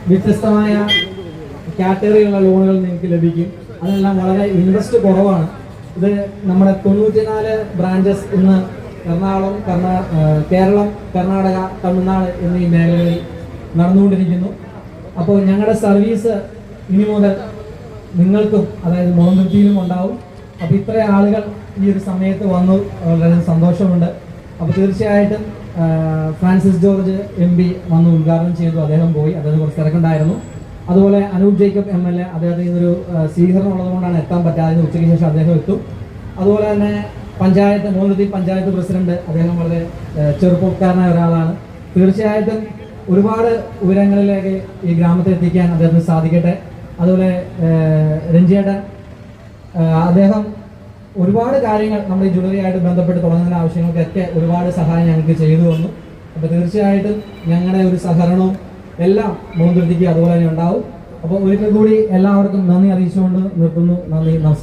വ്യത്യസ്തമായ കാറ്റഗറിയുള്ള ലോണുകൾ നിങ്ങൾക്ക് ലഭിക്കും. അതെല്ലാം വളരെ ഇൻട്രസ്റ്റ് കുറവാണ്. ഇത് നമ്മുടെ 94 ബ്രാഞ്ചസ് ഇന്ന് എറണാകുളം, കേരളം, കർണാടക, തമിഴ്നാട് എന്നീ മേഖലകളിൽ നടന്നുകൊണ്ടിരിക്കുന്നു. അപ്പോൾ ഞങ്ങളുടെ സർവീസ് ഇനി മുതൽ നിങ്ങൾക്കും, അതായത് മോന്തൃപ്തിയിലും ഉണ്ടാവും. അപ്പോൾ ഇത്രയും ആളുകൾ ഈ ഒരു സമയത്ത് വന്നു, വളരെ സന്തോഷമുണ്ട്. അപ്പോൾ തീർച്ചയായിട്ടും ഫ്രാൻസിസ് ജോർജ് MP വന്ന് ഉദ്ഘാടനം ചെയ്തു. അദ്ദേഹം പോയി, അദ്ദേഹം കുറച്ച് തിരക്കുണ്ടായിരുന്നു. അതുപോലെ അനൂപ് ജേക്കബ് MLA, അദ്ദേഹത്തിന് ഇന്നൊരു സ്വീകരണം ഉള്ളതുകൊണ്ടാണ് എത്താൻ പറ്റാതെ. ഉച്ചയ്ക്ക് ശേഷം അദ്ദേഹം എത്തും. അതുപോലെ തന്നെ മോന്തൃപ്തി പഞ്ചായത്ത് പ്രസിഡന്റ്, അദ്ദേഹം വളരെ ചെറുപ്പക്കാരനായ ഒരാളാണ്. തീർച്ചയായിട്ടും ഒരുപാട് ഉയരങ്ങളിലേക്ക് ഈ ഗ്രാമത്തെ എത്തിക്കാൻ അദ്ദേഹത്തിന് സാധിക്കട്ടെ. അതുപോലെ രഞ്ജിയേട്ടൻ, അദ്ദേഹം ഒരുപാട് കാര്യങ്ങൾ നമ്മുടെ ഈ ജ്വല്ലറിയായിട്ട് ബന്ധപ്പെട്ട് തുടങ്ങുന്ന ആവശ്യങ്ങൾക്കൊക്കെ ഒരുപാട് സഹായം ഞങ്ങൾക്ക് ചെയ്തു വന്നു. അപ്പോൾ തീർച്ചയായിട്ടും ഞങ്ങളുടെ ഒരു സഹകരണവും എല്ലാം മോന്തൃപ്തിക്ക് അതുപോലെ തന്നെ ഉണ്ടാവും. അപ്പോൾ ഒരിക്കൽ കൂടി എല്ലാവർക്കും നന്ദി അറിയിച്ചുകൊണ്ട് നിർത്തുന്നു. നന്ദി, നമസ്കാരം.